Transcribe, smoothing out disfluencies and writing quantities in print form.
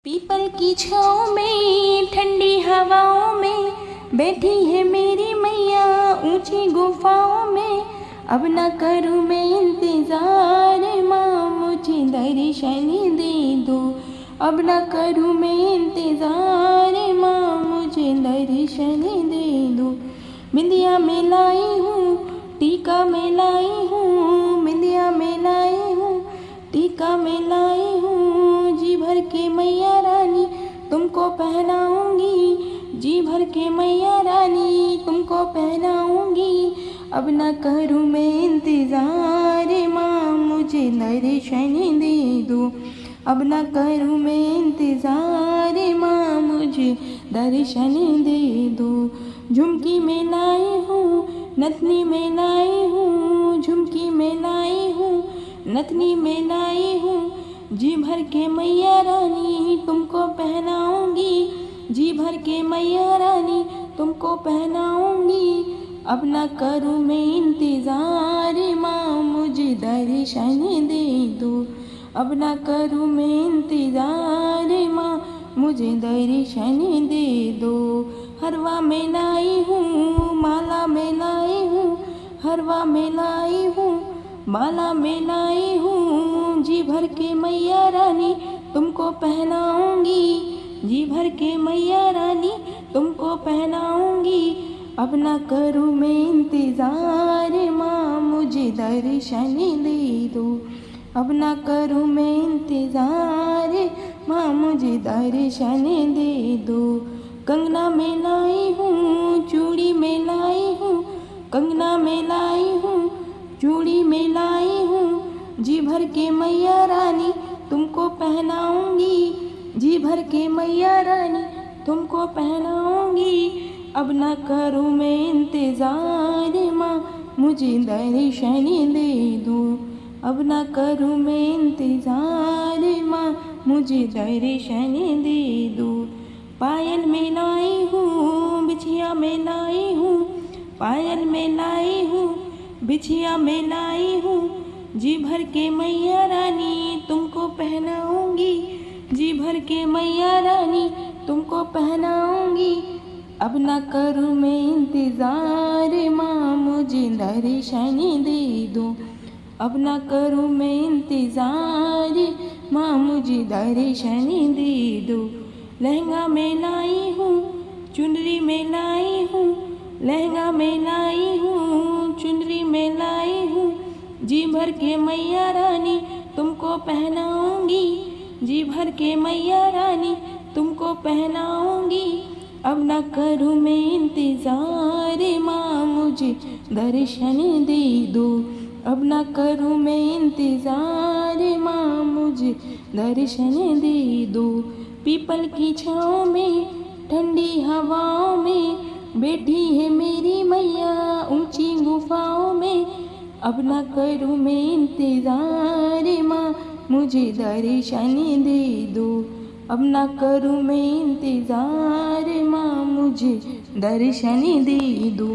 People की छाँव में ठंडी हवाओं में बैठी है मेरी मैया ऊंची गुफाओं में। अब न करूँ मैं इंतज़ार माँ मुझे दर्शन दे दो। अब न करूँ मैं इंतज़ार माँ मुझे दर्शन दे दो। बिंदिया में लाई हूँ टीका में लाई हूँ, बिंदिया में लाई हूँ टीका में लाई हूँ। जी भर के मैया रानी तुमको पहनाऊंगी, जी भर के मैया रानी तुमको पहनाऊंगी। अब न करूँ मैं इंतज़ार माँ मुझे दर्शन दे दो। अब न करूँ मैं इंतज़ार माँ मुझे दर्शन दे दो। झुमकी में लाई हूँ नथनी में लाई हूँ, झुमकी में लाई हूँ नथनी में लाई हूँ। जी भर के मैया रानी तुमको पहनाऊंगी, जी भर के मैया रानी तुमको पहनाऊंगी। अब न करूँ मैं इंतज़ार माँ मुझे दर्शन दे दो। अब न करूँ मैं इंतज़ार माँ मुझे दर्शन दे दो। हरवा में लाई हूँ माला में लाई हूँ, हरवा में लाई हूँ माला में लाई हूँ। जी भर के मैया रानी तुमको पहनाऊंगी, जी भर के मैया रानी तुमको पहनाऊंगी। अब न करूँ मैं इंतज़ार माँ मुझे दर्शन दे दो। अब न करूँ मैं इंतज़ार माँ मुझे दर्शन दे दो। कंगना में लाई हूँ चूड़ी में लाई हूँ, कंगना में लाई हूँ चूड़ी में लाई हूँ। जी भर के मैया रानी तुमको पहनाऊंगी, जी भर के मैया रानी तुमको पहनाऊंगी। अब न करूँ मैं इंतज़ार माँ मुझे दर्शन दे दो। अब न करूँ मैं इंतज़ार माँ मुझे दर्शन दे दो। पायल में लाई हूँ बिछिया में लाई हूँ, पायल में लाई हूँ बिछिया में लाई हूँ। जी भर के मैया रानी तुमको पहनाऊंगी, जी भर के मैया रानी तुमको पहनाऊंगी। अब न करूँ मैं इंतज़ार माँ मुझे दर्शन दे दो। अब न करूँ मैं इंतज़ार माँ मुझे दर्शन दे दो। लहंगा में लाई हूँ चुनरी में लाई हूँ, लहंगा में लाई हूँ चुनरी में लाई हूँ। जी भर के मैया रानी तुमको पहनाऊंगी, जी भर के मैया रानी तुमको पहनाऊंगी। अब न करूँ मैं इंतज़ार माँ मुझे दर्शन दे दो। अब न करूँ मैं इंतज़ार माँ मुझे दर्शन दे दो। पीपल की छाँव में ठंडी हवाओं में बैठी है मेरी मैया ऊंची गुफाओं में। अब न करूँ मैं इंतज़ार माँ मुझे दर्शन दे दो। अब न करूँ मैं इंतज़ार माँ मुझे दर्शन दे दो।